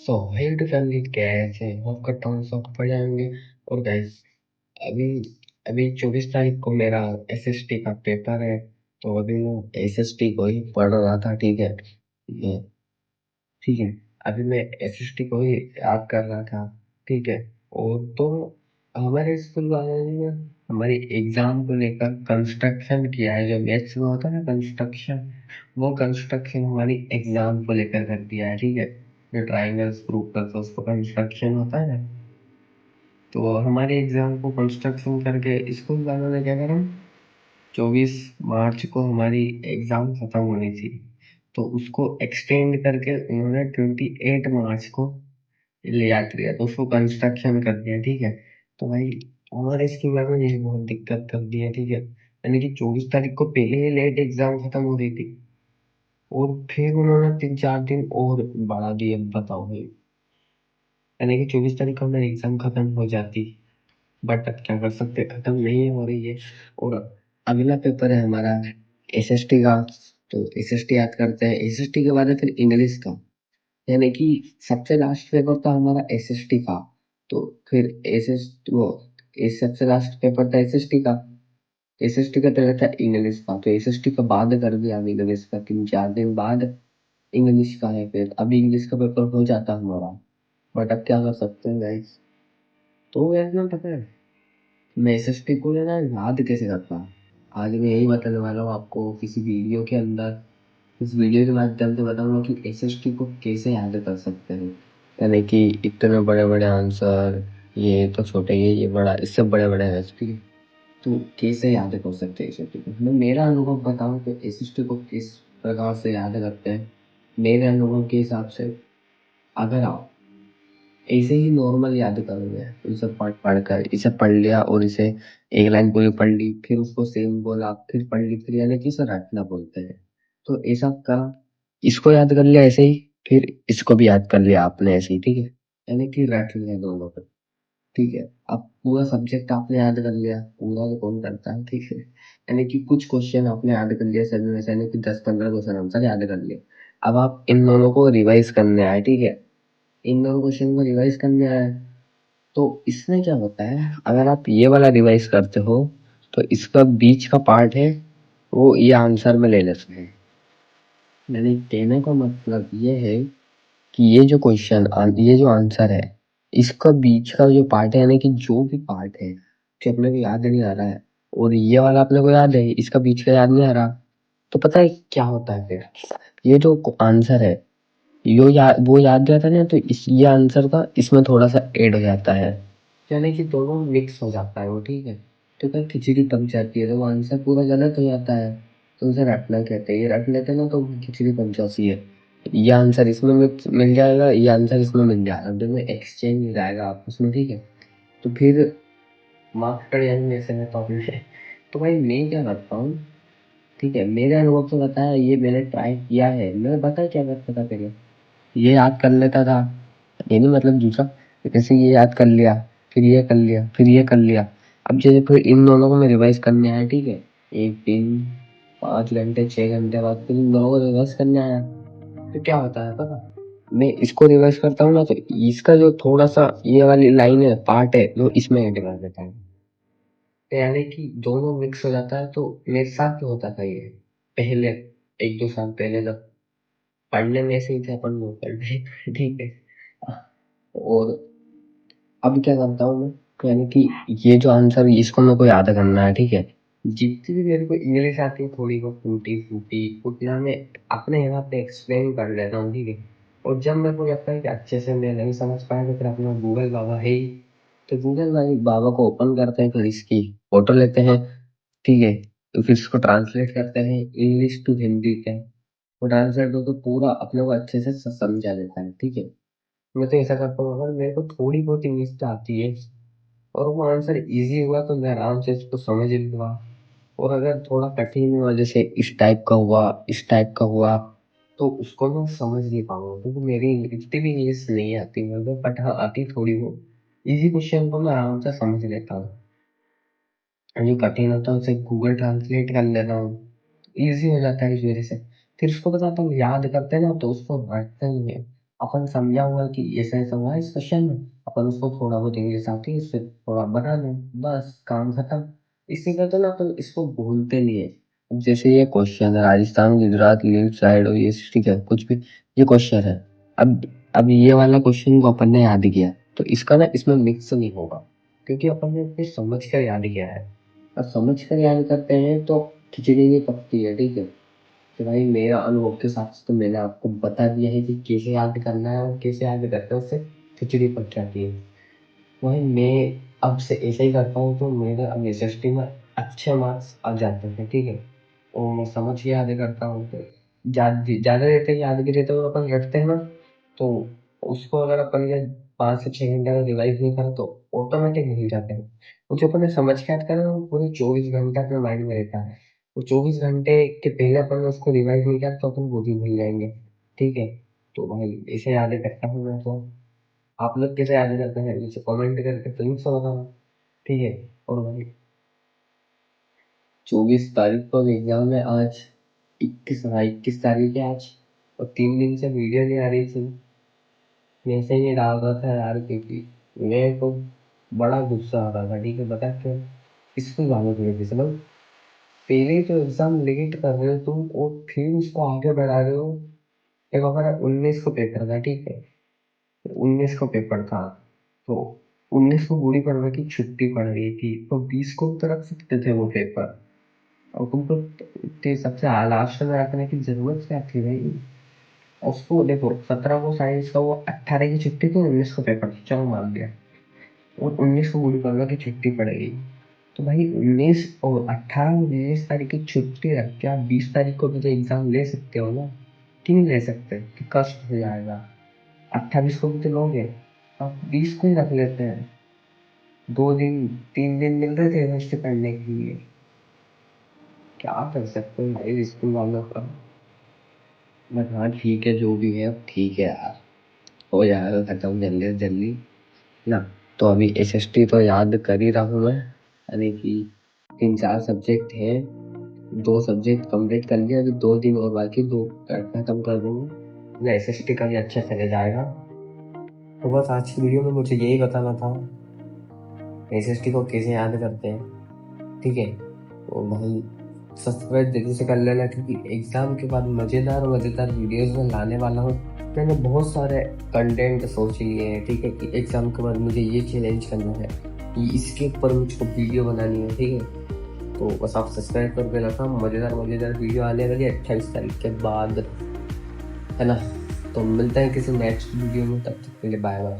So head family कैसे हैं? Hope करता हूँ सब बढ़िया होंगे। और गाइस, अभी अभी 24 तारीख को मेरा एसएसटी का पेपर है। तो अभी मैं एसएसटी को ही पढ़ रहा था। ठीक है, ये ठीक है। अभी मैं एसएसटी को ही याद कर रहा था। ठीक है। और तो हमारे स्कूल वालों ने हमारी एग्जाम को लेकर कंस्ट्रक्शन किया है। जो मैथ्स में होता है ना कंस्ट्रक्शन, वो कंस्ट्रक्शन हमारी एग्जाम को लेकर कर दिया है। ठीक है, जो ट्राइंगल्स प्रूव करता है उसको कंस्ट्रक्शन होता है ना। तो हमारे एग्जाम को कंस्ट्रक्शन करके स्कूल वालों ने क्या करा, 24 मार्च को हमारी एग्जाम खत्म होनी थी, तो उसको एक्सटेंड करके उन्होंने 28 मार्च को ले याद किया, तो उसको कंस्ट्रक्शन कर दिया। ठीक है। तो भाई हमारे स्कूल वालों ने ये बहुत दिक्कत कर दी है। ठीक है, यानी कि 24 तारीख को पहले ही लेट एग्जाम खत्म हो रही थी, और फिर उन्होंने 3-4 दिन और बढ़ा दिए। बताओ भाई, यानी कि 24 तारीख को हमारी एग्जाम खत्म हो जाती, बट अब क्या कर सकते, खत्म नहीं हो रही है। और अगला पेपर है हमारा एसएसटी का। तो एसएसटी याद करते हैं। एसएसटी के बाद है फिर इंग्लिश का, यानी कि सबसे लास्ट पेपर था हमारा एसएसटी का। तो फिर एसएस वो इस सबसे लास्ट पेपर था एसएसटी का। एसएसटी का पहले था इंग्लिश का, तो एसएसटी का बाद कर दिया अभी इंग्लिश का, 3-4 दिन बाद इंग्लिश का है। फिर अभी इंग्लिश का पेपर हो जाता हमारा, बट अब क्या कर सकते हैं गाइस। तो यार पता है, मैं एसएसटी को है ना याद कैसे करता, आज मैं यही बताने वाला हूँ आपको किसी वीडियो के अंदर। इस वीडियो के माध्यम से बताऊंगा कि एसएसटी को कैसे याद कर सकते हैं। यानी कि इतने बड़े बड़े आंसर, ये तो छोटे, ये बड़ा, इससे बड़े बड़े है ठीक है। तो कैसे याद कर सकते हैं एसएसटी को, मैं मेरा अनुभव बताऊं तो एसएसटी को किस प्रकार से याद करते हैं। मेरे अनुभव के हिसाब से, अगर आप ऐसे ही नॉर्मल याद करोगे, इसे पढ़ पढ़ कर इसे पढ़ लिया और इसे एक लाइन पूरी पढ़ ली, फिर उसको सेम बोला, फिर पढ़ ली, फिर यानी कि इसे रटना बोलते हैं। तो ऐसा करा, इसको याद कर लिया ऐसे ही, फिर इसको भी याद कर लिया आपने ऐसे ही। ठीक है, यानी कि रट लिया दोनों को। ठीक है, अब पूरा सब्जेक्ट आपने याद कर लिया, पूरा तो कौन करता है। ठीक है, यानी कि कुछ क्वेश्चन आपने याद कर लिया सभी में से, यानी कि 10-15 क्वेश्चन आंसर याद कर लिए। अब आप इन दोनों को रिवाइज करने आए। ठीक है, इन दोनों क्वेश्चन को रिवाइज करने आए, तो इसमें क्या होता है, अगर आप ये वाला रिवाइज करते हो तो इसका बीच का पार्ट है वो ये आंसर में ले लेते हैं। यानी कहने का मतलब ये है कि ये जो क्वेश्चन, ये जो आंसर है, इसका बीच का जो पार्ट है, यानी कि जो भी पार्ट है जो अपने को याद नहीं आ रहा है, और ये वाला अपने को याद है, इसका बीच का याद नहीं आ रहा, तो पता है क्या होता है फिर, ये जो आंसर है वो याद रहता है ना, तो इस ये आंसर का इसमें थोड़ा सा ऐड हो जाता है, यानी कि दोनों मिक्स हो जाता है वो। ठीक है, तो कल खिचड़ी पक जाती है तो वो आंसर पूरा गलत हो जाता है, तो उसे रटना कहते हैं। ये रट लेते हैं ना तो खिचड़ी पक जाती है। ये आंसर इसमें मिल जाएगा, ये आंसर इसमें मिल जाएगा, दोनों एक्सचेंज हो जाएगा आपस में। ठीक है, तो फिर मार्क्स कट जाएंगे ऐसे में तो है। तो भाई मैं क्या करता हूँ, ठीक है, मेरे अनुभव से बताया, ये मैंने ट्राई किया है। मैं बताया क्या करता था पहले, ये याद कर लेता था, ये नहीं मतलब दूसरा, जैसे ये याद कर लिया, फिर ये कर लिया, फिर ये कर लिया। अब जैसे फिर इन दोनों को मैं रिवाइज करने आया। ठीक है, एक दिन 5 घंटे 6 घंटे बाद फिर इन दोनों को रिवाइज करने आया, तो क्या होता है पता, मैं इसको रिवाइज करता हूँ ना, तो इसका जो थोड़ा सा ये वाली लाइन है, पार्ट है, वो इसमें ऐड कर देता हूँ, तो यानी कि दोनों मिक्स हो जाता है। तो मेरे साथ क्या होता था, ये पहले 1-2 साल पहले जब पढ़ने में ऐसे ही थे अपन, वो पढ़ने ठीक है। और अब क्या करता हूँ मैं, यानी कि ये जो आंसर इसको मेरे को याद करना है। ठीक है, जितनी भी मेरे को इंग्लिश आती है थोड़ी बहुत टूटी फूटी, उतना मैं अपने यहाँ पे एक्सप्लेन कर लेता हूँ। ठीक है, और जब मेरे को लगता है कि अच्छे से मैं नहीं समझ पाया, तो फिर अपना गूगल बाबा है ही, तो गूगल भाई बाबा को ओपन करते हैं, फिर इसकी फोटो लेते हैं। ठीक है, तो फिर इसको ट्रांसलेट करते हैं इंग्लिश टू हिंदी के, वो ट्रांसलेट हो तो पूरा अपने को अच्छे से समझा देता है। ठीक है, मैं तो ऐसा करता हूँ, अगर मेरे को थोड़ी बहुत इंग्लिश तो आती है और वो आंसर इजी हुआ तो मैं आराम से इसको समझ लूंगा। और अगर थोड़ा कठिन हुआ, जैसे इस टाइप का हुआ, इस टाइप का हुआ, तो उसको मैं समझ नहीं पाऊंगा, क्योंकि मेरी इतनी भी इंग्लिश नहीं आती मतलब, बट हाँ आती थोड़ी बहुत। इजी क्वेश्चन को मैं आराम से समझ लेता हूँ, और जो कठिन होता है उसे गूगल ट्रांसलेट कर लेता हूँ, इजी हो जाता है इस वजह से। फिर उसको बताता हूँ, याद करते हैं ना तो उसको रटते नहीं है, अपन समझा हुआ कि ऐसा ऐसा हुआ है इस क्वेश्चन में, अपन उसको थोड़ा बहुत इंग्लिश आती है इससे थोड़ा बना लें, बस काम खत्म। इसी का तो ना अपन इसको भूलते नहीं है। अब जैसे ये क्वेश्चन है राजस्थान गुजरात लीड साइड और ये ठीक है कुछ भी ये क्वेश्चन है। अब ये वाला क्वेश्चन को अपन ने याद किया तो इसका ना इसमें मिक्स नहीं होगा, क्योंकि अपन ने इसे समझ कर याद किया है। अब समझ कर याद करते हैं तो खिचड़ी नहीं पकती है, ठीक है। कि भाई मेरा अनुभव के साथ तो मैंने आपको बता दिया है कि कैसे याद करना है और कैसे याद करते हैं उससे खिचड़ी पक जाती है। वही मैं अब से ऐसे ही करता हूँ तो मेरे अब एसएसटी में अच्छे मार्क्स आ जाते हैं, ठीक है। और मैं समझ के याद करता हूँ तो ज़्यादा देर तक याद भी रहते हुए अपन रखते हैं ना, तो उसको अगर अपन ये 5 से 6 घंटे का रिवाइज नहीं करें तो ऑटोमेटिक भूल जाते हैं। और जो अपन ने समझ के याद करा वो पूरे 24 घंटे अपने माइंड में रहता है। वो 24 घंटे के पहले अपन ने उसको रिवाइज नहीं किया तो अपन वो भी भूल जाएंगे, ठीक है। तो भाई ऐसे याद करता हूँ मैं तो। आप लोग कैसे याद करते हैं नीचे कमेंट करके जरूर से बताना, ठीक है। और भाई 24 तारीख को एग्जाम है आज, 21 तारीख है आज, और 3 दिन से वीडियो नहीं आ रही थी। मैं ऐसे ही डाल रहा था यार, क्योंकि मेरे को बड़ा गुस्सा आ रहा था, ठीक है। बता क्यों? स्कूल वालों की वजह से लोग पहले तो एग्जाम लेट कर रहे हो तुम और फिर उसको आगे बढ़ा रहे हो। एक हमारा 19 को पेपर था, ठीक है। 19 को पेपर था तो 19 को बूढ़ी पड़वा की छुट्टी पड़ गई थी तो 20 को तो रख सकते थे वो पेपर। और तुमको सबसे लास्ट में रखने की जरूरत क्या थी भाई? उसको देखो 17 को साइंस का वो 18 की छुट्टी थी, 19 को पेपर थी, चलो मान लिया। और 19 को बूढ़ी पड़वा की छुट्टी पड़ गई तो भाई 19 और 18 और 19 तारीख की छुट्टी रख के आप 20 तारीख को भी तो एग्जाम ले सकते हो ना। क्यों ले सकते कि कष्ट हो जाएगा? 28 को भी तो लोगे, आप 20 को ही रख लेते हैं। 2 दिन 3 दिन मिल रहे थे रेस्ट करने के लिए। क्या कर सकते हैं भाई स्कूल वालों का। बट हाँ ठीक है जो भी है अब ठीक है यार, हो जाएगा खत्म जल्दी से जल्दी ना। तो अभी एसएसटी तो याद कर ही रहा हूँ मैं, यानी कि 3 4 सब्जेक्ट हैं, 2 सब्जेक्ट कंप्लीट कर लिया, अभी 2 दिन और बाकी 2 खत्म कर दूंगा, एसएसटी का भी अच्छा चले जाएगा। तो बस आज की वीडियो में मुझे यही बताना था एसएसटी को कैसे याद करते हैं, ठीक है। तो भाई सब्सक्राइब जल्दी से कर लेना, क्योंकि एग्जाम के बाद मज़ेदार मज़ेदार वीडियोस में लाने वाला हूँ। मैंने बहुत सारे कंटेंट सोच लिए हैं, ठीक है, कि एग्जाम के बाद मुझे ये चैलेंज करना है कि इसके ऊपर मुझको वीडियो बनानी है, ठीक है। तो बस आप सब्सक्राइब कर देना था, मज़ेदार मज़ेदार वीडियो आने वाली है 28 तारीख के बाद, है ना। तो मिलते हैं किसी नेक्स्ट वीडियो में, तब तक के लिए बाय बाय।